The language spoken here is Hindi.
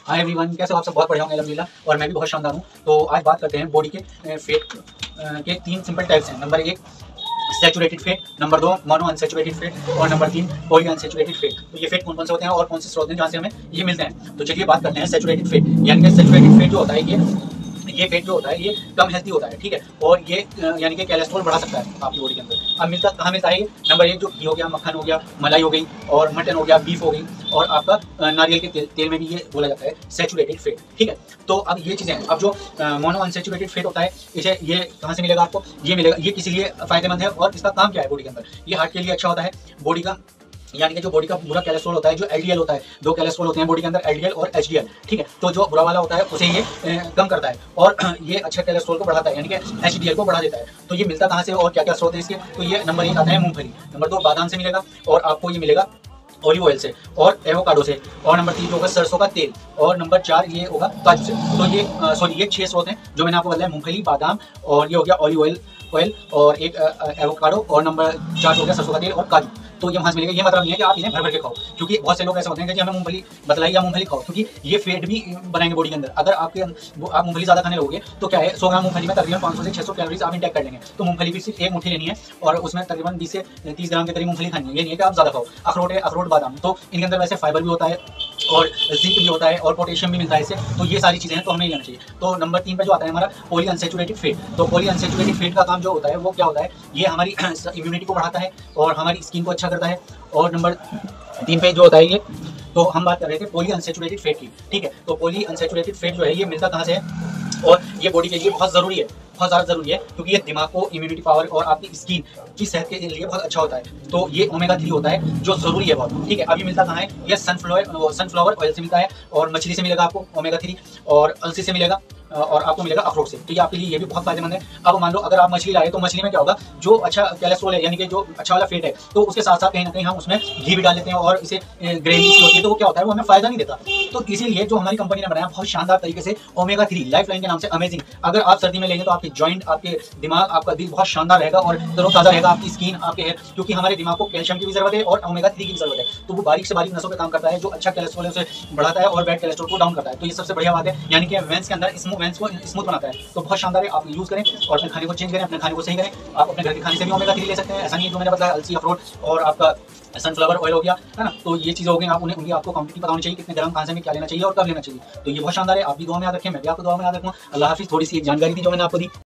हाय एवरीवन, कैसे हो आप सब? बहुत बढ़िया होंगे अल्हम्दुलिल्लाह। और मैं भी बहुत शानदार हूँ। तो आज बात करते हैं बॉडी के फैट के तीन सिंपल टाइप्स हैं। नंबर एक सैचुरेटेड फैट, नंबर दो मोनो अनसैचुरेटेड फैट और नंबर तीन पॉली अनसैचुरेटेड फैट। तो ये फैट कौन कौन से होते हैं और कौन से स्रोत हैं जहाँ से हमें ये मिलते हैं? तो चलिए बात करते हैं सैचुरेटेड फैट। यानी कि सैचुरेटेड फैट जो होता है ये फैट जो होता है ये कम हेल्थी होता है, ठीक है। और ये यानी कि कोलेस्ट्रॉल बढ़ा सकता है आपकी बॉडी के अंदर। अब मिलता कहाँ मिलता है ये? नंबर एक जो घी हो गया, मक्खन हो गया, मलाई हो गई और मटन हो गया, बीफ हो गई और आपका नारियल के तेल में भी ये बोला जाता है सैचुरेटेड फैट, ठीक है। तो अब ये चीज़ें हैं। अब जो मोनो अनसैचुरेटेड फैट होता है इसे ये कहाँ से मिलेगा आपको? ये मिलेगा, ये किसी लिए फायदेमंद है और इसका काम क्या है बॉडी के अंदर? ये हार्ट के लिए अच्छा होता है। बॉडी का यानी कि जो बॉडी का बुरा कोलेस्ट्रॉल होता है, जो एलडीएल होता है, दो कोलेस्ट्रॉल होते हैं बॉडी के अंदर, एलडीएल और एचडीएल, ठीक है। तो जो बुरा वाला होता है उसे ये कम करता है और ये अच्छे कोलेस्ट्रॉल को बढ़ाता है, यानी कि एचडीएल को बढ़ा देता है। तो ये मिलता कहाँ से और क्या क्या स्रोत है इसके? तो ये नंबर एक आता है मूंगफली, नंबर दो बादाम से मिलेगा और आपको ये मिलेगा ऑलिव ऑयल से और एवोकाडो से, और नंबर तीन होगा सरसों का तेल, और नंबर चार ये होगा काजू से। तो ये सॉरी ये 6 स्रोत हैं जो मैंने आपको बताया, मूंगफली, बादाम और ये हो गया ऑलिव ऑयल और एक एवोकाडो और नंबर 4 हो गया सरसों का तेल और काजू। तो ये वहाँ से मिलेगा। ये मतलब नहीं है कि आप इन्हें भर भर के खाओ, क्योंकि बहुत से लोग ऐसे होते हैं कि हमें मूंगफली बतलाई या मूंगफली खाओ, क्योंकि ये फैट भी बनाएंगे बॉडी के अंदर। अगर आप मूंगफली ज़्यादा खाने लगोगे तो क्या है, 100 ग्राम मूंगफली में तकरीबन 500 से 600 कैलोरीज आप इंटेक कर लेंगे। तो मूंगफली भी सिर्फ एक मुट्ठी लेनी है और उसमें तकरीबन 20 से 30 ग्राम के करीब मूंगफली खानी है। ये नहीं है कि आप ज़्यादा खाओ। अखरोट है, अखरोट बादाम, तो इनके अंदर वैसे फाइबर भी होता है और जिंक भी होता है और पोटेशियम भी मिलता है इससे। तो ये सारी चीज़ें हैं, तो हमें लेना चाहिए। तो नंबर 3 पे जो आता है हमारा पॉली अनसैचुरेटेड फैट। तो पॉली अनसैचुरेटेड फैट का काम जो होता है वो क्या होता है? ये हमारी इम्यूनिटी को बढ़ाता है और हमारी स्किन को अच्छा करता है। और नंबर 3 पे जो होता है ये, तो हम बात कर रहे थे पॉली अनसैचुरेटेड फैट की, ठीक है। तो पॉली अनसैचुरेटेड फैट जो है ये मिलता कहाँ से है और ये बॉडी के लिए बहुत ज़रूरी है, बहुत ज़्यादा ज़रूरी है, क्योंकि ये दिमाग को, इम्यूनिटी पावर और आपकी स्किन की सेहत के लिए बहुत अच्छा होता है। तो ये ओमेगा 3 होता है जो ज़रूरी है बहुत, ठीक है। अभी मिलता कहाँ है? ये सनफ्लावर ऑयल से मिलता है और मछली से मिलेगा आपको ओमेगा 3, और अलसी से मिलेगा और आपको मिलेगा अखरोट से। तो ये आपके लिए ये भी बहुत फायदेमंद है। अब मान लो अगर आप मछली लाए तो मछली में क्या होगा, जो अच्छा कोलेस्ट्रॉल है यानी कि जो अच्छा वाला फैट है, तो उसके साथ साथ कहीं ना कहीं हम उसमें घी भी डाल देते हैं और इसे ग्रेवी होती है, तो वो क्या होता है, वो हमें फायदा नहीं देता। तो इसीलिए जो हमारी कंपनी ने बनाया बहुत शानदार तरीके से ओमेगा 3 लाइफ लाइन के नाम से अमेजिंग। अगर आप सर्दी में लेंगे तो आपके जॉइंट, आपके दिमाग, आपका दिल बहुत शानदार रहेगा और तरोताजा रहेगा, आपकी स्किन, आपके हेयर, क्योंकि हमारे दिमाग को कैल्शियम की भी जरूरत है और ओमेगा 3 की भी जरूरत है। तो वो बारीक से बारीक नसों पे काम करता है, जो अच्छा कोलेस्ट्रॉल है उसे बढ़ाता है और बैड कोलेस्ट्रॉल को डाउन करता है। तो ये सबसे बढ़िया बात है, यानी कि वेंस के अंदर वेंस को स्मूथ बनाता है। तो बहुत शानदार है, आप यूज करें और अपने खाने को चेंज करें, अपने खाने को सही करें। आप अपने घर के खाने से भी ओमेगा 3 ले सकते हैं, ऐसा नहीं है। जो मैंने बताया अलसी, अखरोट और आपका सनफ्लावर ऑयल हो गया, है ना। तो ये चीज़ हो गई, आप उनकी आपको क्वांटिटी पता होनी चाहिए, कितने ग्राम कहाँ से में क्या लेना चाहिए और कब लेना चाहिए। तो ये बहुत शानदार है, आप भी दुआ में याद रखें, मैं भी आपको दुआ में याद रखूँ। अल्लाह हाफिज़। थोड़ी सी एक जानकारी थी जो मैंने आपको दी।